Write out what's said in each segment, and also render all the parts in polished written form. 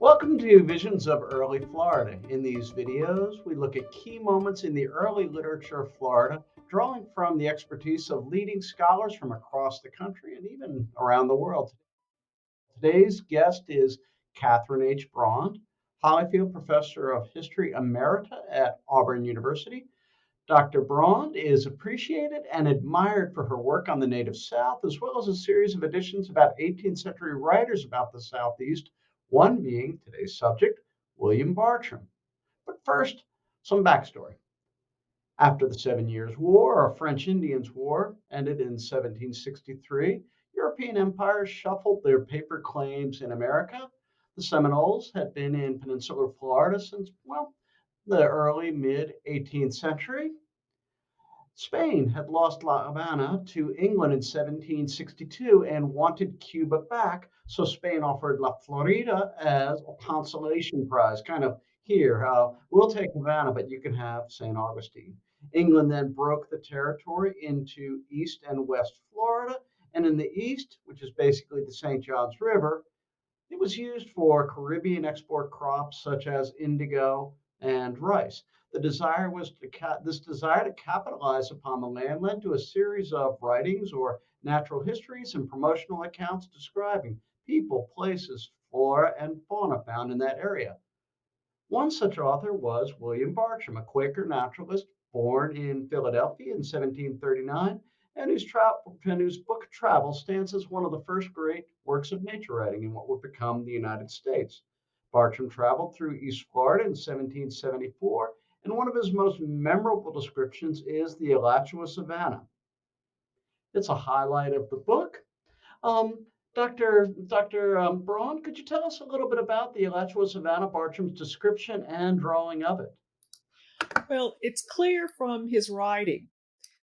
Welcome to Visions of Early Florida. In these videos, we look at key moments in the early literature of Florida, drawing from the expertise of leading scholars from across the country and even around the world. Today's guest is Kathryn H. Braund, Hollyfield Professor of History Emerita at Auburn University. Dr. Braund is appreciated and admired for her work on the Native South, as well as a series of editions about 18th century writers about the Southeast, one being today's subject, William Bartram. But first, some backstory. After the Seven Years' War, or French Indians' War, ended in 1763, European empires shuffled their paper claims in America. The Seminoles had been in peninsular Florida since, well, the early mid 18th century. Spain had lost La Habana to England in 1762 and wanted Cuba back, so Spain offered La Florida as a consolation prize. Kind of here, we'll take Havana, but you can have St. Augustine. England then broke the territory into East and West Florida, and in the East, which is basically the St. Johns River, it was used for Caribbean export crops such as indigo and rice. This desire to capitalize upon the land led to a series of writings or natural histories and promotional accounts describing people, places, flora, and fauna found in that area. One such author was William Bartram, a Quaker naturalist born in Philadelphia in 1739, and whose book Travel stands as one of the first great works of nature writing in what would become the United States. Bartram traveled through East Florida in 1774, and one of his most memorable descriptions is the Alachua Savannah. It's a highlight of the book. um, Dr. Braun, could you tell us a little bit about the Alachua Savannah, Bartram's description and drawing of it? Well, it's clear from his writing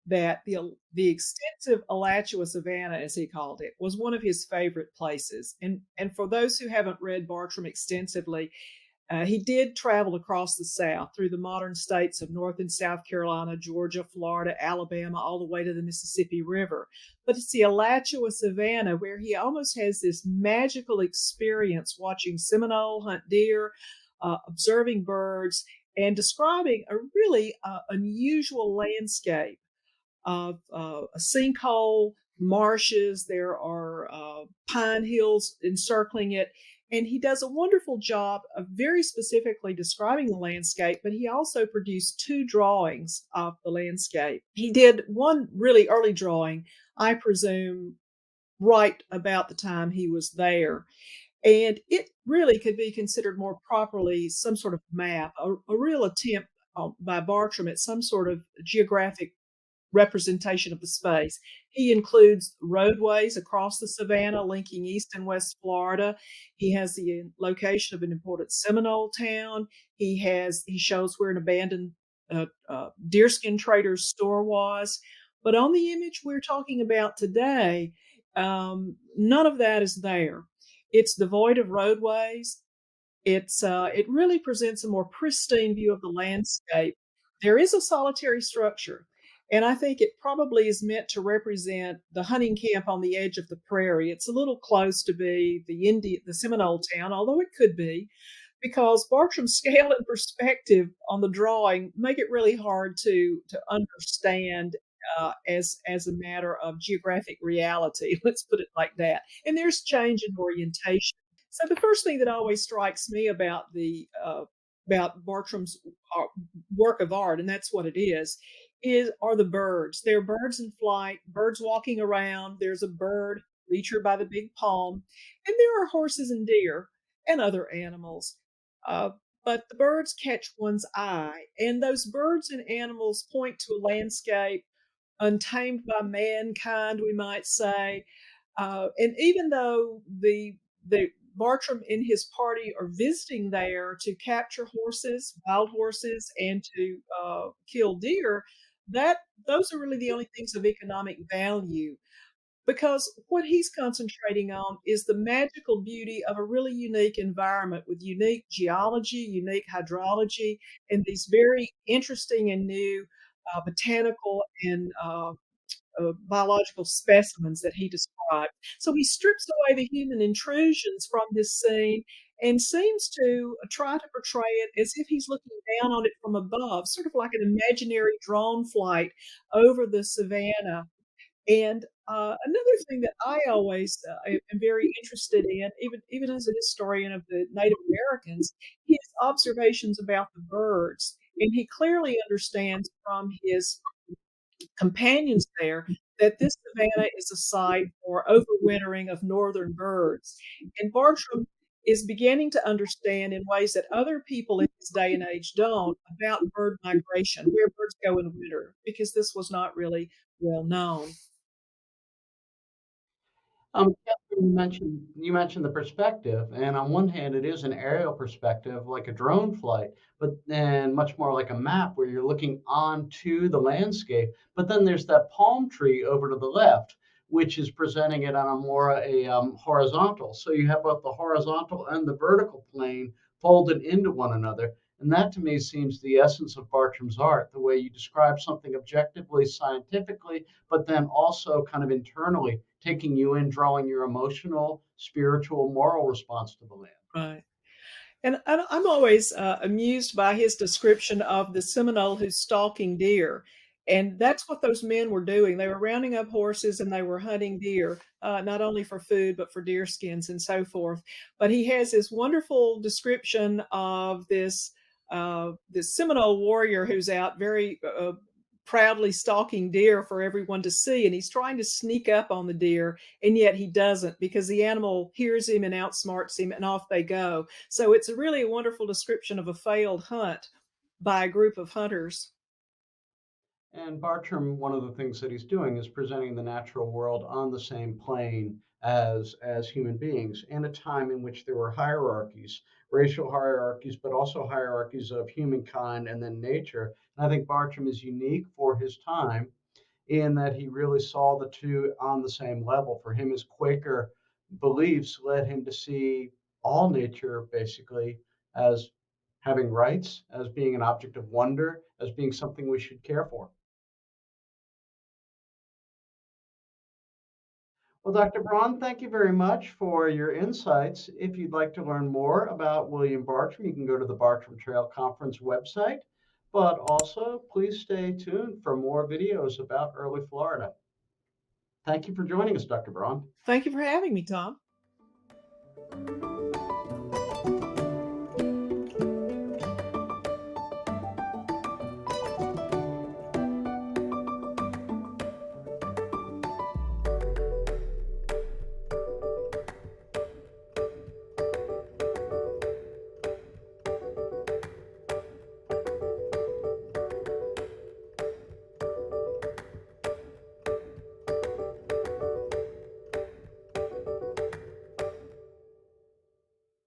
that the extensive Alachua Savannah, as he called it, was one of his favorite places. And for those who haven't read Bartram extensively, he did travel across the South through the modern states of North and South Carolina, Georgia, Florida, Alabama, all the way to the Mississippi River. But it's the Alachua Savannah where he almost has this magical experience watching Seminole hunt deer, observing birds, and describing a really unusual landscape of a sinkhole, marshes. There are pine hills encircling it. And he does a wonderful job of very specifically describing the landscape, but he also produced two drawings of the landscape. He did one really early drawing, I presume, right about the time he was there. And it really could be considered more properly some sort of map, a real attempt by Bartram at some sort of geographic representation of the space. He includes roadways across the Savannah linking East and West Florida. He has the location of an important Seminole town. He shows where an abandoned deerskin trader's store was. But on the image we're talking about today, none of that is there. It's devoid of roadways. It really presents a more pristine view of the landscape. There is a solitary structure, and I think it probably is meant to represent the hunting camp on the edge of the prairie. It's a little close to be the Seminole town, although it could be, because Bartram's scale and perspective on the drawing make it really hard to understand as a matter of geographic reality. Let's put it like that. And there's change in orientation. So the first thing that always strikes me about Bartram's work of art, and that's what it is are the birds. There are birds in flight, birds walking around. There's a bird featured by the big palm, and there are horses and deer and other animals. Uh, but the birds catch one's eye, and those birds and animals point to a landscape untamed by mankind, we might say. And even though the Bartram and his party are visiting there to capture horses, wild horses, and to kill deer, that those are really the only things of economic value. Because what he's concentrating on is the magical beauty of a really unique environment with unique geology, unique hydrology, and these very interesting and new botanical and biological specimens that he described. So he strips away the human intrusions from this scene and seems to try to portray it as if he's looking down on it from above, sort of like an imaginary drone flight over the savannah. And another thing that I always am very interested in, even as a historian of the Native Americans, his observations about the birds. And he clearly understands from his companions there that this savanna is a site for overwintering of northern birds. And Bartram is beginning to understand in ways that other people in his day and age don't about bird migration, where birds go in winter, because this was not really well known. Kathryn, you mentioned the perspective, and on one hand, it is an aerial perspective, like a drone flight, but then much more like a map where you're looking onto the landscape. But then there's that palm tree over to the left, which is presenting it on a more horizontal. So you have both the horizontal and the vertical plane folded into one another. And that to me seems the essence of Bartram's art, the way you describe something objectively, scientifically, but then also kind of internally taking you in, drawing your emotional, spiritual, moral response to the land. Right. And I'm always amused by his description of the Seminole who's stalking deer. And that's what those men were doing. They were rounding up horses and they were hunting deer, not only for food, but for deer skins and so forth. But he has this wonderful description of this Seminole warrior who's out very proudly stalking deer for everyone to see. And he's trying to sneak up on the deer, and yet he doesn't because the animal hears him and outsmarts him, and off they go. So it's a really wonderful description of a failed hunt by a group of hunters. And Bartram, one of the things that he's doing is presenting the natural world on the same plane as human beings in a time in which there were hierarchies, racial hierarchies, but also hierarchies of humankind and then nature. And I think Bartram is unique for his time in that he really saw the two on the same level. For him, his Quaker beliefs led him to see all nature basically as having rights, as being an object of wonder, as being something we should care for. Well, Dr. Braun, thank you very much for your insights. If you'd like to learn more about William Bartram, you can go to the Bartram Trail Conference website. But also, please stay tuned for more videos about early Florida. Thank you for joining us, Dr. Braun. Thank you for having me, Tom.